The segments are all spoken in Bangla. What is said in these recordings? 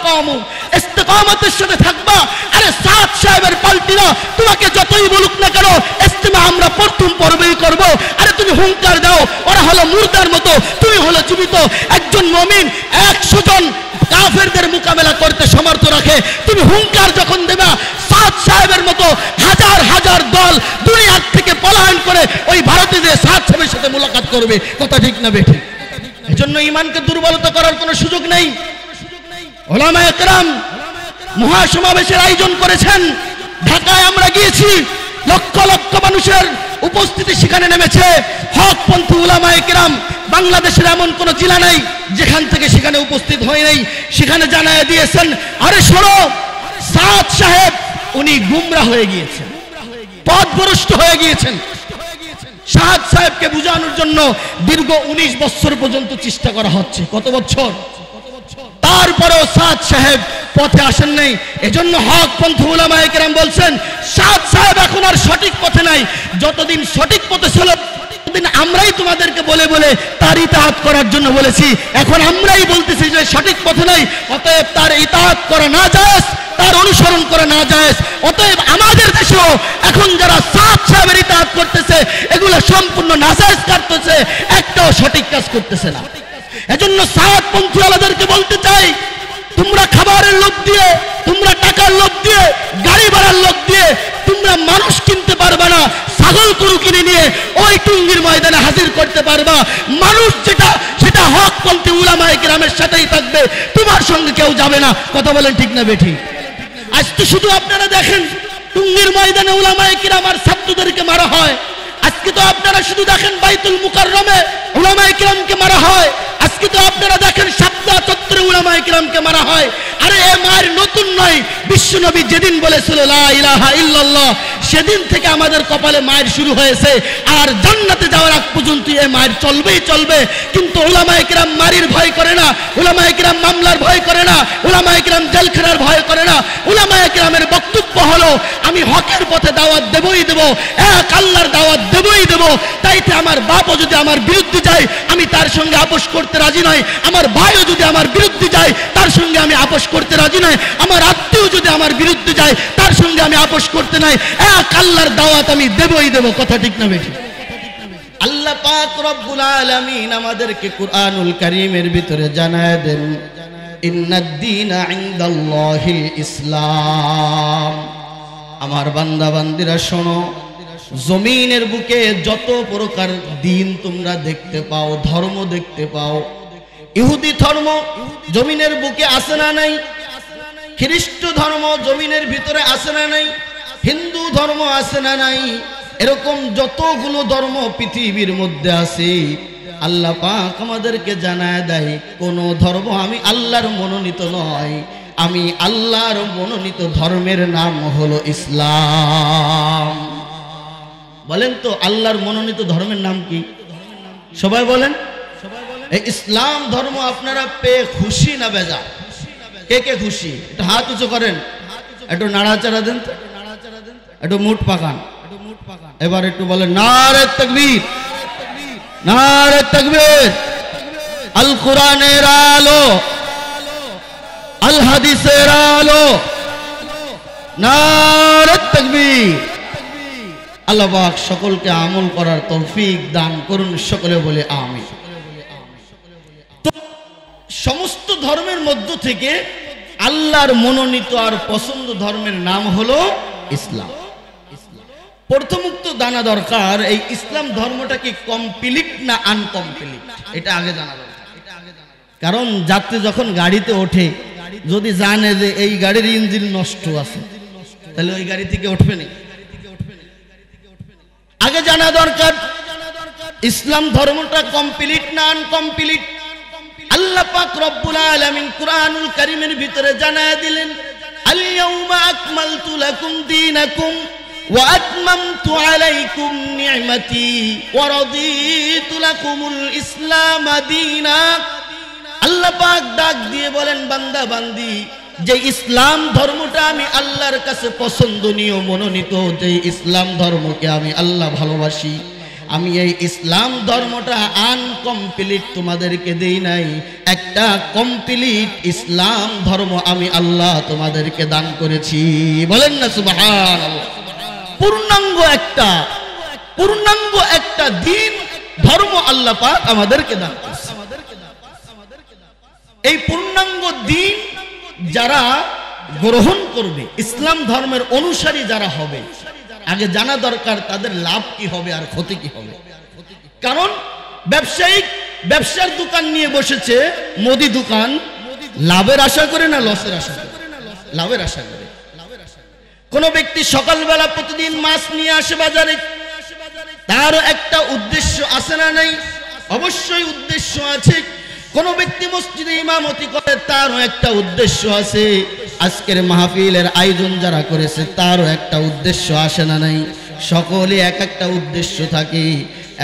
ইসতাকামু, ইস্তেকামতের সাথে থাকবা। আরে সাদ সাহেবের পাল্টিরা তোমাকে যতই বলুক না কেন, ইস্তেমা আমরা প্রথম পর্বেই করব। আরে তুমি হুঙ্কার দাও, ওরা হলো মুর্দার মতো, তুমি হলো জীবিত। একজন মুমিন 100 জন কাফেরদের মোকাবেলা করতে সমর্থ রাখে। তুমি হুঙ্কার যখন দেবা, সাদ সাহেবের মতো হাজার হাজার দল দুনিয়া থেকে পলায়ন করে ওই ভারতে যে সাদ সাহেবের সাথে মোলাকাত করবে। কথা ঠিক না বেঠিক? এজন্য ঈমানকে দুর্বলতা করার কোনো সুযোগ নেই। উলামায়ে কেরাম মহাসমাবেশের আয়োজন করেছেন। ঢাকায় আমরা গিয়েছি, লক্ষ লক্ষ মানুষের উপস্থিতি সেখানে নেমেছে। হকপন্থী উলামায়ে কেরাম বাংলাদেশের এমন কোন জেলা নাই যেখান থেকে সেখানে উপস্থিত হয় নাই। সেখানে জানায় দিয়েছেন, আরে শোনো, সাদ সাহেব উনি গুমরা হয়ে গিয়েছেন, পথভ্রষ্ট হয়ে গিয়েছেন। সাদ সাহেবকে বুঝানোর জন্য দীর্ঘ 19 বছর পর্যন্ত চেষ্টা করা হচ্ছে। কত বছর? তারপরেও সাদ সাহেব পথে আসেন নাই। এজন্য হকপন্থী উলামায়ে কেরাম বলছেন, সাদ সাহেব এখন আর সঠিক পথে নাই। যতদিন সঠিক পথে ছিল ততদিন আমরাই তোমাদেরকে বলে বলে তার ইতাআত করার জন্য বলেছি। এখন আমরাই বলতেছি যে সঠিক পথে নাই, অতএব তার ইতাআত করা না জায়েজ, তার অনুসরণ করা না জায়েজ। অতএব আমাদের দেশেও এখন যারা সাদ সাহেবের ইতাআত করতেছে, এগুলো সম্পূর্ণ নাজায়েজ করতেছে, একটাও সঠিক কাজ করতেছে না। এজন্য সাদপন্থী আলাদেরকে বলতে চাই, তোমরা খাবারের লোভ দিয়ে, তোমরা টাকার লোভ দিয়ে, গাড়ি ভাড়ার লোভ দিয়ে তোমরা মানুষ কিনতে পারবে না। ছাগল গরু কিনে নিয়ে ওই টুঙ্গির ময়দানে হাজির করতে পারবা। মানুষ যেটা, সেটা হকপন্থী উলামায়ে কেরামের সাথেই থাকবে, তোমার সঙ্গে কেউ যাবে না। কথা বলেন ঠিক না বেঠিক? আজ তো শুধু আপনারা দেখেন টুঙ্গির ময়দানে উলামায়ে কেরাম আর ছাত্রদেরকে মারা হয়। আজকে তো আপনারা শুধু দেখেন বাইতুল মুকাররমে উলামায়ে কেরামকে মারা হয়। আজকে তো আপনারা দেখেন শাপলা চত্বরে উলামায়ে কেরামকে মারা হয়। আরে এ মায়ের নতুন নয়, বিশ্বনবী যেদিন বলেছিল লা ইলাহা ইল্লাল্লাহ, সেদিন থেকে আমাদের কপালে মায়ের শুরু হয়েছে। আর জান্নাতে যাওয়ার আগ পর্যন্ত এই মায়ের চলবেই চলবে। কিন্তু উলামায়ে কেরাম মারির ভয় করে না, উলামায়ে কেরাম মামলার ভয় করে না, উলামায়ে কেরাম জেলখানার ভয় করে না। উলামায়ে কেরামের বক্তব্য হলো, আমি হকের পথে দাওয়াত দেবই দেব, এক আল্লাহর দাওয়াত দেবই দেব। তাইতে আমার বাপও যদি আমার বিরুদ্ধে যায়, আমি তার সঙ্গে আপোষ করতে রাজি নই। আমার ভাইও যদি আমার বিরুদ্ধে যায়, তার সঙ্গে আমি আপোষ করতে রাজি নই। আমার আত্মীয় যদি আমার বিরুদ্ধে যায়, তার সঙ্গে আমি আপোষ করতে নাই। এক আল্লাহর দাওয়াত আমি দেবই দেব। কথা ঠিক না বেঠিক? আল্লাহ পাক রব্বুল আলামিন আমাদেরকে কুরআনুল কারীমের ভিতরে জানায় দেন, ইন্নাদ দীনা ইনদাল্লাহিল ইসলাম। আমার বান্দা বান্দিরা শোনো, জমিনের বুকে যত প্রকার দিন তোমরা দেখতে পাও, ধর্ম দেখতে পাও, ইহুদি ধর্ম জমিনের বুকে আছে না নাই? খ্রিস্ট ধর্ম জমিনের ভিতরে আছে না নাই? হিন্দু ধর্ম আছে না নাই? এরকম যতগুলো ধর্ম পৃথিবীর মধ্যে আছে, আল্লাহ পাক আমাদেরকে জানায় দেয়, কোন ধর্ম আমি আল্লাহর মনোনীত নয়। আমি আল্লাহর মনোনীত ধর্মের নাম হলো ইসলাম। বলেন তো আল্লাহর মনোনীত ধর্মের নাম কি? সবাই বলেন। এই ইসলাম ধর্ম আপনারা পেয়ে খুশি না বেজা? কে কে খুশি? একটু হাত উঁচু করেন, একটু নাড়াচাড়া দেন, একটু মুঠ পাকান। এবার একটু বলেন নারে তাকবীর, নারে তাকবীর। আল কোরআনের আলো, আল হাদিসের আলো, নারে তাকবীর। আল্লাহ পাক সকলকে আমল করার তৌফিক দান করুন। সকলে বলে আমিন। তো সমস্ত ধর্মের মধ্য থেকে আল্লাহর মনোনীত আর পছন্দ ধর্মের নাম হলো ইসলাম। প্রথমত জানা দরকার, এই ইসলাম ধর্মটা কি কমপ্লিট না আনকমপ্লিট, এটা আগে জানা দরকার। কারণ যাত্রী যখন গাড়িতে ওঠে, যদি জানে যে এই গাড়ির ইঞ্জিন নষ্ট আছে, তাহলে ওই গাড়ি থেকে উঠবে না। আগে জানা দরকার ইসলাম ধর্মটা কমপ্লিট না আনকমপ্লিট। আল্লাহ পাক রব্বুল আলামিন কুরআনুল কারীমের ভিতরে জানায় দিলেন, আল ইয়াউমা আকমালতু লাকুম দীনাকুম ওয়া আতমামতু আলাইকুম নি'মাতি ওয়া রাদিতু লাকুমুল ইসলাম দীনা। আল্লাহ পাক ডাক দিয়ে বলেন, বান্দা বান্দি, যে ইসলাম ধর্মটা আমি আল্লাহর কাছে পছন্দনীয় মনোনীত, যে ইসলাম ধর্মকে আমি আল্লাহ ভালোবাসি, আমি এই ইসলাম ধর্মটা আনকমপ্লিট তোমাদেরকে দেই নাই, একটা কমপ্লিট ইসলাম ধর্ম আমি আল্লাহ তোমাদেরকে দান করেছি। বলেন না সুবহানাল্লাহ। পূর্ণাঙ্গ একটা দিন ধর্ম আল্লাহ পাক আমাদেরকে দান করেছে। এই পূর্ণাঙ্গ দিন যারা গ্রহণ করবে, ইসলাম ধর্মের অনুসারী যারা হবে, আগে জানা দরকার তাদের লাভ কি হবে আর ক্ষতি কি হবে। কারণ ব্যবসার দোকান নিয়ে বসেছে, মুদি দোকান, লাভের আশা করে না লসের আশা করে? লাভের আশা করে। কোন ব্যক্তি সকালবেলা প্রতিদিন মাছ নিয়ে আসে বাজারে, তার একটা উদ্দেশ্য আছে না নাই? অবশ্যই উদ্দেশ্য আছে। কোন ব্যক্তি মসজিদে ইমামতি করে, তারও একটা উদ্দেশ্য আছে। আজকের মাহফিলের আয়োজন যারা করেছে তারও একটা উদ্দেশ্য আসে না নাই? সকলে এক একটা উদ্দেশ্য থাকে।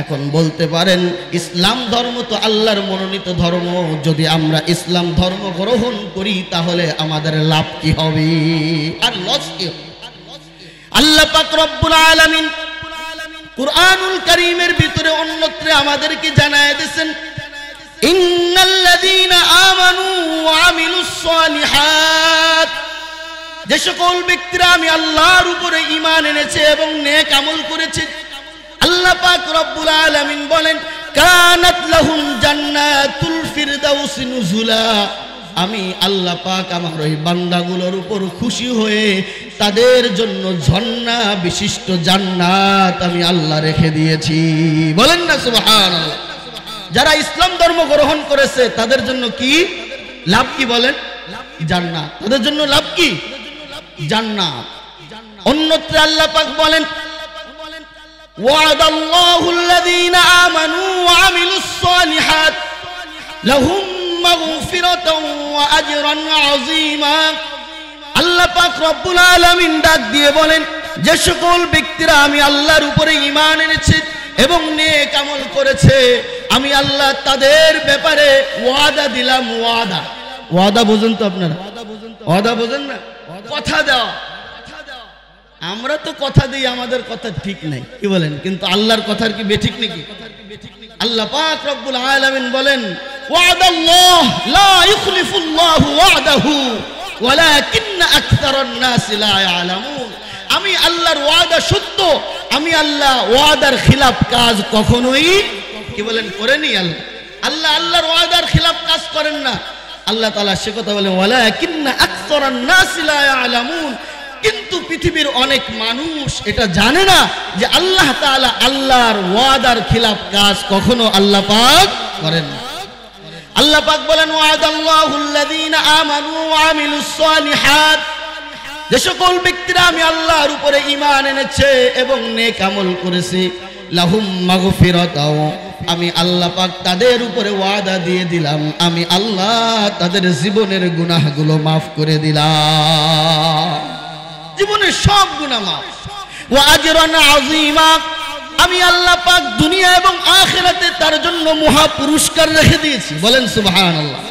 এখন বলতে পারেন ইসলাম ধর্ম তো আল্লাহর মনোনীত ধর্ম, যদি আমরা ইসলাম ধর্ম গ্রহণ করি তাহলে আমাদের লাভ কি হবে আর লস কি হবে? আল্লাহ পাক রব্বুল আলামিন কুরআনুল কারীমের ভিতরে অন্যত্র আমাদেরকে জানায় দিয়েছেন, ইন্নাল্লাযীনা আমানু ওয়া আমিলুস সালিহাত, যে সকল ব্যক্তিরা আমি আল্লাহর উপরে ঈমান এনেছে এবং নেক আমল করেছে, আল্লাহ পাক রব্বুল আলামিন বলেন কানাত লাহুম জান্নাতুল ফিরদাউস নুজুলা, আমি আল্লাহ পাক আমার ওই বান্দাগুলোর উপর খুশি হয়ে তাদের জন্য ঝর্ণা বিশিষ্ট জান্নাত আমি আল্লাহ রেখে দিয়েছি। বলেন না সুবহানাল্লাহ। যারা ইসলাম ধর্ম গ্রহণ করেছে তাদের জন্য কি লাভ? কি বলেন? জান্নাত। তাদের জন্য লাভ কি? জান্নাত। অন্যত্র আল্লাহ পাক বলেন ওয়াদাল্লাহুল্লাযীনা আমানু ওয়া আমিলুস সালিহাত লাহুম মাগফিরাতুন ওয়া আজরান আযীমা। আল্লাহ পাক রব্বুল আলামিন ডাক দিয়ে বলেন, যে সকল ব্যক্তিরা আমি আল্লাহর উপরে ঈমান এনেছে এবং নেক আমল করেছে, আমি আল্লাহ তাদের ব্যাপারে ওয়াদা দিলাম। ওয়াদা বুঝেন তো আপনারা? ওয়াদা বুঝেন না? কথা দেওয়া। আমরা তো কথা দিই, আমাদের কথা ঠিক নাই, কি বলেন? কিন্তু আল্লাহর কথার কি বেঠিক নাকি? আল্লাহ পাক রব্বুল আলামিন বলেন ওয়াদাল্লাহ লা ইখলিফুল্লাহু ওয়াদাহু ওয়ালাকিন্না আকসারান নাস লা ইয়ালামুন। আমি আল্লাহর ওয়াদা সত্য, আমি আল্লাহ ওয়াদার খিলাফ কাজ কখনোই কি বলেন করেনি। আল্লাহর ওয়াদার খিলাফ কাজ করেন না। আল্লাহ তাআলা সে কথা বলেন ওয়ালাকিন্না আকসারান নাস লা ইয়ালামুন। কিন্তু পৃথিবীর অনেক মানুষ এটা জানে না যে আল্লাহ তাআলা আল্লাহর ওয়াদার খিলাফ কাজ কখনো আল্লাহ পাক করেন না। আল্লাহ পাক বলেন ওয়াদাল্লাহুল্লাযীনা আমানু ওয়া আমিলুস সালিহাত, যে সকল ব্যক্তিরা আমি আল্লাহর উপরে ঈমান এনেছে এবং নেক আমল করেছে, লাহুম মাগফিরাতাও, আমি আল্লাহ পাক তাদের উপরে ওয়াদা দিয়ে দিলাম, আমি আল্লাহ তাদের জীবনের গুনাহগুলো মাফ করে দিলাম, জীবনের সব গুনাহ মাফ। ওয়া আজরান আযীমা, আমি আল্লাহ পাক দুনিয়া এবং আখিরাতে তার জন্য মহা পুরস্কার রেখে দিয়েছি। বলেন সুবহানাল্লাহ।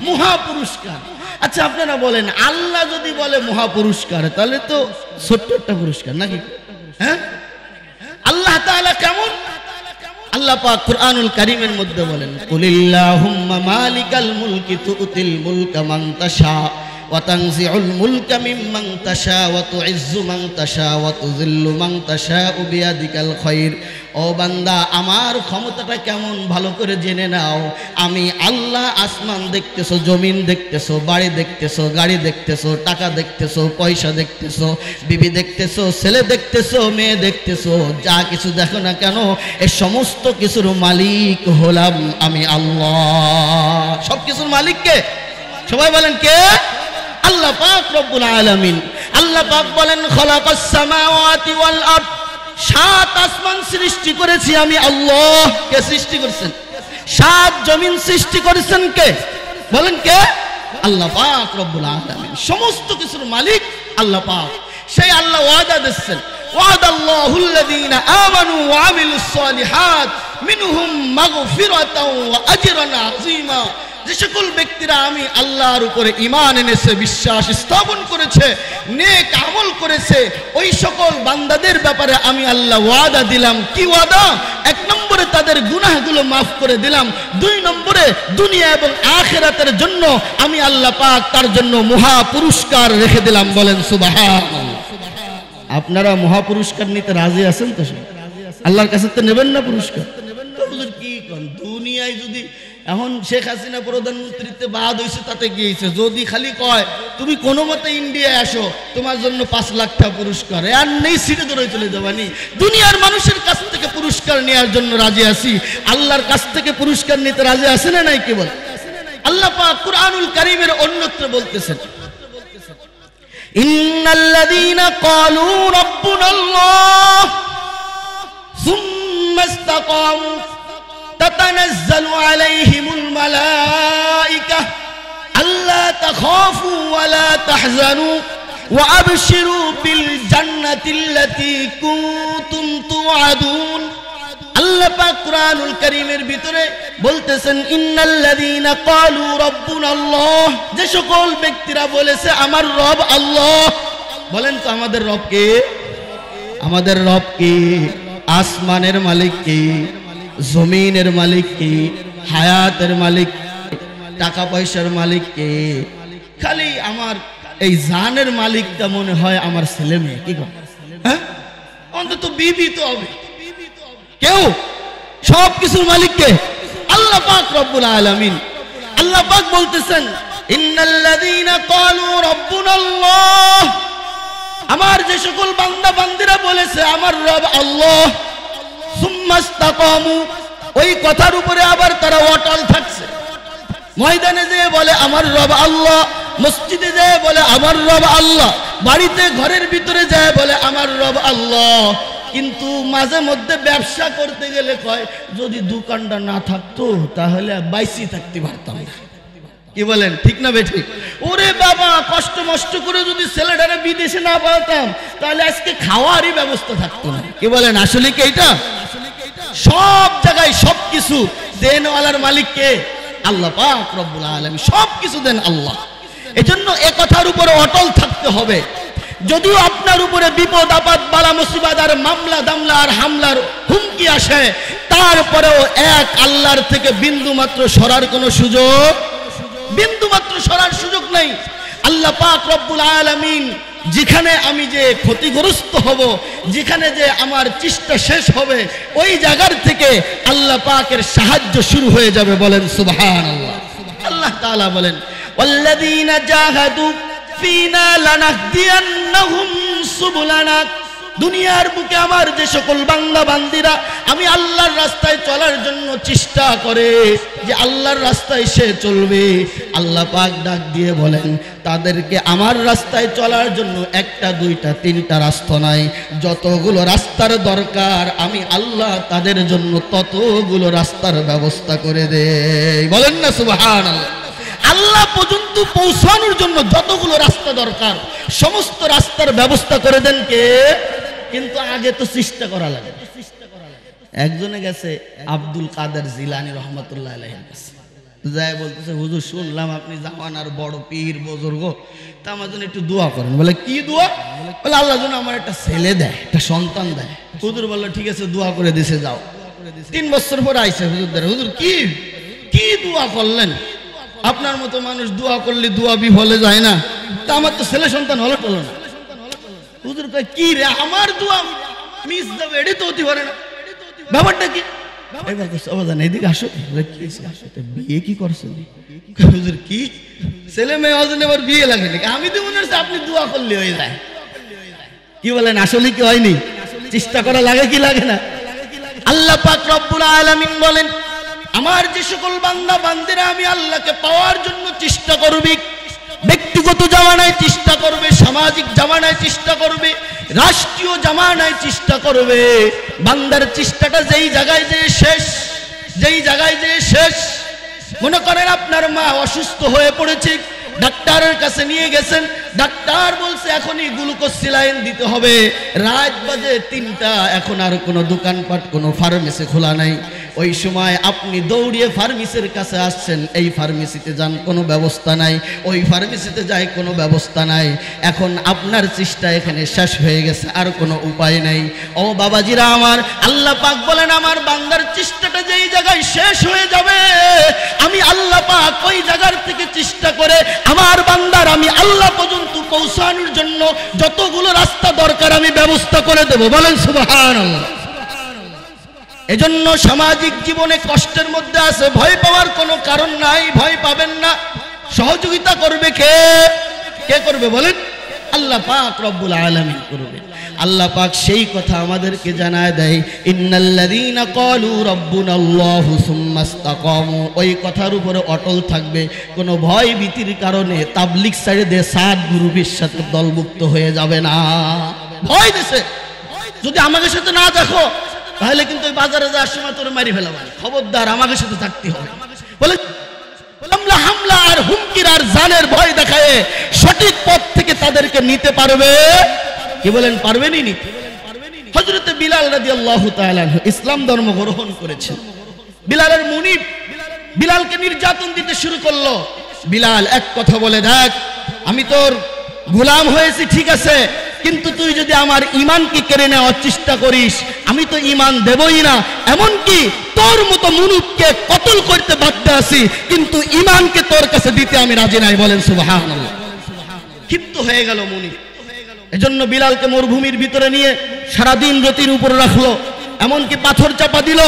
মহা পুরস্কার। আচ্ছা আপনারা বলেন, আল্লাহ যদি বলে মহা পুরস্কার তাহলে তো ছোট্ট একটা পুরস্কার নাকি? হ্যাঁ, আল্লাহ তাআলা কেমন? আল্লাহ পাক কুরআনুল কারীমের মধ্যে বলেন কুলিল্লাহুম্মা মালিকাল মুলকি তুতিল মুলকা মান তাশা ওয়া তানজিউল মুলকা মিম্মান তাশা ওয়া তুইজ্জু মান তাশা ওয়া তুযিল্লু মান তাশা বিয়াদিকাল খায়র। ও বান্দা, আমার ক্ষমতাটা কেমন ভালো করে জেনে নাও। আমি আল্লাহ আসমান দেখতেছো, জমিন দেখতেছো, বাড়ি দেখতেছো, গাড়ি দেখতেছো, টাকা দেখতেছো, পয়সা দেখতেছো, বিবি দেখতেছো, ছেলে দেখতেছো, মেয়ে দেখতেছো, যা কিছু দেখো না কেন এই সমস্ত কিছুর মালিক হলাম আমি আল্লাহ। সব কিছুর মালিক কে? সবাই বলেন কে? আল্লাহ পাক রব্বুল আলামিন। আল্লাহ পাক বলেন খালাকাস সামাওয়াতি ওয়াল আরদ, সাত আসমান সৃষ্টি করেছি আমি আল্লাহ। কে সৃষ্টি করেছেন? সাত জমিন সৃষ্টি করেছেন কে? বলেন কে? আল্লাহ পাক রব্বুল আলামিন। সমস্ত কিছুর মালিক আল্লাহ পাক। সেই আল্লাহ ওয়াদা দিচ্ছেন ওয়াদাল্লাহুল্লাযীনা আমানু ওয়া আমিলুস সালিহাত মিনহুম মাগফিরাতাও ওয়া আজরান আযীমা। যে সকল ব্যক্তিরা আমি আল্লাহর উপরে ঈমান এনেছে, বিশ্বাস স্থাপন করেছে, নেক আমল করেছে, ওই সকল বান্দাদের ব্যাপারে আমি আল্লাহ ওয়াদা দিলাম। কি ওয়াদা? এক নম্বরে তাদের গুনাহগুলো মাফ করে দিলাম, দুই নম্বরে দুনিয়া এবং আখিরাতের জন্য আমি আল্লাহ পাক তার জন্য মহা পুরস্কার রেখে দিলাম। বলেন সুবহানাল্লাহ। আপনারা মহা পুরস্কার নিতে রাজি আছেন তো? আল্লাহর কাছে তো নেবেন না পুরস্কার? কি কোন দুনিয়ায় যদি এখন শেখ হাসিনা প্রধানমন্ত্রীতে বাদ হয়েছে তাতে গিয়েছে, যদি খালি কয় তুমি কোনো মতে ইন্ডিয়ায় আসো তোমার জন্য 5 লাখ টাকা পুরস্কার, আর নেই সিটে ধরে চলে যাবানি। দুনিয়ার মানুষের কাছ থেকে পুরস্কার নেওয়ার জন্য রাজি আছি, আল্লাহর কাছ থেকে পুরস্কার নিতে রাজি আছে না নাই? কি বল? আল্লাহ পাক কুরআনুল কারীমের অন্যত্র বলতেছেন, ইন্নাল্লাযীনা ক্বালু রাব্বুনাল্লাহ সুম্মা ইসতাকামু তাতানাজ্জালু আলাইহিমুল মালায়েকা আল্লা তাখাফু ওয়া লা তাহজানু ওয়া আবশিরু বিল জান্নাতিল্লাতী কুনতুম তুআদুন। আল্লাহ পাক কুরআনুল কারীমের ভিতরে বলতেছেন, ইন্নাল্লাযীনা ক্বালু রাব্বুনাল্লাহ, যে সকল ব্যক্তিরা বলেছে আমার রব আল্লাহ। বলেন তো আমাদের রব কে? আমাদের রব কে? আসমানের মালিক কে? জমিনের মালিক কে? হায়াতের মালিক কে? টাকা পয়সার মালিক কে? খালি আমার এই জানের মালিকটা মনে হয় আমার ছেলে মেয়ে। কি কর? হ্যাঁ, অন্তত বিবি তো হবে। কেউ সব কিছুর মালিক কে? আল্লাহ পাক রব্বুল আলামিন। আল্লাহ পাক বলতেছেন, ইন্নাল্লাযীনা ক্বালু রাব্বুনাল্লাহ, আমার যে সকল বান্দা বান্দিরা বলেছে আমার রব আল্লাহ, সুম্মা ইসতাকামু, ওই কথার উপরে আবার তারা অটল থাকছে। ময়দানে যেয়ে বলে আমার রব আল্লাহ, মসজিদে যেয়ে বলে আমার রব আল্লাহ, বাড়িতে ঘরের ভিতরে যায় বলে আমার রব আল্লাহ, কিন্তু মাঝে মধ্যে ব্যবসা করতে গেলে কয় যদি দোকানটা না থাকতো তাহলে বাইসি থাকতে পারতাম না। কি বলেন, ঠিক না বেঠিক? ওরে বাবা, কষ্ট মষ্ট করে যদি ছেলেটারে বিদেশে না পাঠাতাম তাহলে আজকে খাওয়ারই ব্যবস্থা থাকতো না। কি বলেন, আসলে কি এটা? সব জায়গায় সবকিছু দেনওয়ালার মালিক কে? আল্লাহ পাক রব্বুল আলামিন। সবকিছু দেন আল্লাহ। এজন্য এ কথার উপরে অটল থাকতে হবে। যদিও আপনার উপরে বিপদ আপদ বালা মুসিবত আর মামলা দামলা আর হামলার হুমকি আসে, তারপরেও এক আল্লাহর থেকে বিন্দু মাত্র সরার কোনো সুযোগ, বিন্দু মাত্র সরার সুযোগ নেই। আল্লাহ পাক রব্বুল আলামিন যেখানে আমি যে ক্ষতিগ্রস্ত হব, যেখানে যে আমার চেষ্টা শেষ হবে, ওই জায়গার থেকে আল্লাহ পাকের সাহায্য শুরু হয়ে যাবে। বলেন সুবহানাল্লাহ। আল্লাহ তাআলা বলেন, ওয়াল্লাযীনা জাহাদু ফিনা লানাহদিয়ান্নাহুম সুবুলানা। দুনিয়ার বুকে আমার যে সকল বান্দা বান্দিরা আমি আল্লাহর রাস্তায় চলার জন্য চেষ্টা করে, যে আল্লাহর রাস্তায় সে চলবে, আল্লাহ পাক ডাক দিয়ে বলেন তাদেরকে আমার রাস্তায় চলার জন্য একটা দুইটা তিনটা রাস্তা নাই, যতগুলো রাস্তার দরকার আমি আল্লাহ তাদের জন্য ততগুলো রাস্তার ব্যবস্থা করে দেই। বলেন না সুবহানাল্লাহ। আল্লাহ পর্যন্ত পৌঁছানোর জন্য যতগুলো রাস্তা দরকার সমস্ত রাস্তার ব্যবস্থা করে দেন কে? কিন্তু আগে তো চেষ্টা করা লাগে। একজনে গেছে আব্দুল কাদের জিলানী রহমাতুল্লাহ আলাইহির কাছে, যাই বলতেছে, হুজুর শুনলাম আপনি জামানার বড় পীর বুজুর্গ, তা আমার জন্য একটু দোয়া করেন। বলে কি দোয়া? বলে আল্লাহ যেন আমার একটা ছেলে দেয়, একটা সন্তান দেয়। হুজুর বললো ঠিক আছে, দোয়া করে দিছে, যাও। 3 বছর পর আইসে হুজুর, হুজুর কি কি দোয়া করলেন? আপনার মতো মানুষ দোয়া করলে দোয়া বিফলে যায় না, তা আমার তো ছেলে সন্তান হলো টলো না। হুজুর কয় কি রে, আমার দোয়া মিস যাবে, এটাই তো হতে পারে না, ব্যাপারটা কি? এদিকে আসো। বিয়ে কি করছেন? হুজুর কি ছেলে মেয়ে হজনে আবার বিয়ে লাগে নাকি? আমি তো মনে হচ্ছে আপনি দোয়া করলে হয়ে যায়। কি বলেন, আসলে কি হয়নি? চেষ্টা করা লাগে কি লাগে না? আল্লাহ পাক রব্বুল আলামিন বলেন, আমার যে সকল বান্দা বান্দিরা আমি আল্লাহকে পাওয়ার জন্য চেষ্টা করবে, ব্যক্তিগত জামানায় চেষ্টা করবে, সামাজিক জামানায় চেষ্টা করবে, রাষ্ট্রীয় জামানায় চেষ্টা করবে, বান্দার চেষ্টাটা যেই জায়গায় যে শেষ, যেই জায়গায় যে শেষ, মনে করেন আপনার মা অসুস্থ হয়ে পড়েছে, ডাক্তারের কাছে নিয়ে গেছেন, ডাক্তার বলছে এখনই গ্লুকোজ স্যালাইন দিতে হবে, রাত বাজে 3টা, এখন আর কোনো দোকানপাট কোনো ফার্মেসি খোলা নাই, ওই সময় আপনি দৌড়িয়ে ফার্মেসির কাছে আসছেন, এই ফার্মেসিতে যান কোনো ব্যবস্থা নাই, ওই ফার্মেসিতে যাই কোনো ব্যবস্থা নাই। এখন আপনার চেষ্টা এখানে শেষ হয়ে গেছে, আর কোনো উপায় নাই। ও বাবাজিরা আমার, আল্লাহ পাক বলেন আমার বান্দার চেষ্টাটা যেই জায়গায় শেষ হয়ে যাবে, আমি আল্লাহ পাক ওই জায়গার থেকে চেষ্টা করে আমার বান্দার আমি আল্লাহ পর্যন্ত পৌঁছানোর জন্য যতগুলো রাস্তা দরকার আমি ব্যবস্থা করে দেব। বলেন সুবহানাল্লাহ। এজন্য সামাজিক জীবনে কষ্টের মধ্যে আছে, ভয় পাওয়ার কোনো কারণ নাই, ভয় পাবেন না। সহযোগিতা করবে কে? কে করবে বলেন? আল্লাহ পাক রব্বুল আলামিন করবে। আল্লাহ পাক সেই কথা আমাদেরকে জানায় দেয়, ইন্নাল্লাযীনা ক্বালু রাব্বুনাল্লাহু সুম্মা ইসতাকামু, ওই কথার উপরে অটল থাকবে, কোনো ভয় ভীতির কারণে তাবলীগ ছেড়ে দিয়ে সাদ গ্রুপের সাথে দলমুক্ত হয়ে যাবে না। ভয় দিছে, যদি আমাদের সাথে না দেখো তাহলে কিন্তু ওই বাজারে যাওয়ার সময় তোরে মারি ফেলাবে, খবরদার আমাদের সাথে থাকতে হবে। বলে হামলা আর হুমকির আর জানের ভয় দেখায় সঠিক পথ থেকে তাদেরকে নিতে পারবে, কি বলেন? পারবেনই নিতে। হযরত বিলাল রাদিয়াল্লাহু তাআলা আনহু ইসলাম ধর্ম গ্রহণ করেছেন। বিলালের মুনিব বিলালকে নির্যাতন দিতে শুরু করলো। বিলাল এক কথা বলে, দেখ আমি তোর গোলাম হয়েছি ঠিক আছে, কিন্তু তুই যদি আমার ঈমানকে কেড়ে নেওয়ার চেষ্টা করিস আমি তো ঈমান দেবই না, এমনকি তোর মতো মুনিবকে কতল করতে বাধ্য আছি, কিন্তু ঈমানকে তোর কাছে দিতে আমি রাজি নাই। বলেন সুবহানাল্লাহ। ক্ষিপ্ত হয়ে গেল মুনিব। এজন্য বিলালকে মরুভূমির ভিতরে নিয়ে সারাদিন রতির উপর রাখলো, এমনকি পাথর চাপা দিল,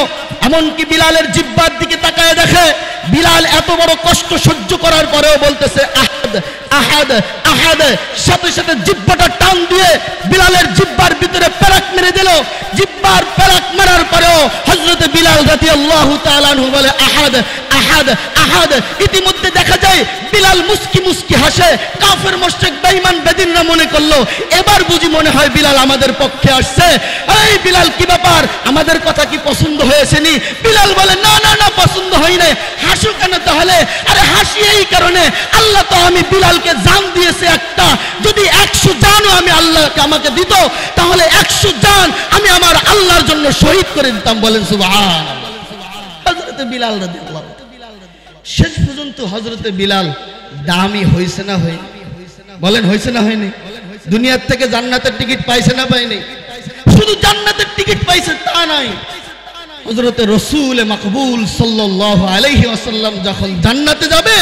এমনকি বিলালের জিহ্বার দিকে তাকায় দেখে বিলাল এত বড় কষ্ট সহ্য করার পরেও বলতেছে আহাদ আহাদ আহাদ, সাথে সাথে জিহ্বাটা টান দিয়ে বিলালের জিহ্বার ভিতরে পেরাক মেরে দিল। জিহ্বার পেরাক মারার পরেও হযরত বিলাল রাদিয়াল্লাহু তাআলা আনহু বলে আহাদ আহাদ আহাদ। ইতিমধ্যে দেখা যায় বিলাল মুস্কি মুস্কি হাসে। কাফের মুশরিক বেঈমান বেদিনরা মনে করলো এবার বুঝি মনে হয় বিলাল আমাদের পক্ষে আসছে। এই বিলাল কি ব্যাপার, আমাদের কথা কি পছন্দ হয়েছে নি? বিলাল বলে না না না, পছন্দ হয় নাই। হাসো কেন তাহলে? আরে হাসি এই কারণে, আল্লাহ তো আমি বিলালকে জান দিয়েছে একটা, যদি 100 জানও আমি আল্লাহকে আমাকে দিত তাহলে 100 জান আমি আমার আল্লাহর জন্য শহীদ করে দিতাম। বলেন সুবহানাল্লাহ। হযরত বিলাল রাদিয়াল্লাহু শেষ পর্যন্ত হযরত বিলাল দামি হইছে না হয়? বলেন হইছে না হয়নি? দুনিয়ার থেকে জান্নাতের টিকিট পাইছে না পায়নি? শুধু জান্নাতের টিকিট পাইছে তা নাই, হযরত রাসূল মাকবুল সাল্লাল্লাহু আলাইহি ওয়াসাল্লাম যখন জান্নাতে যাবে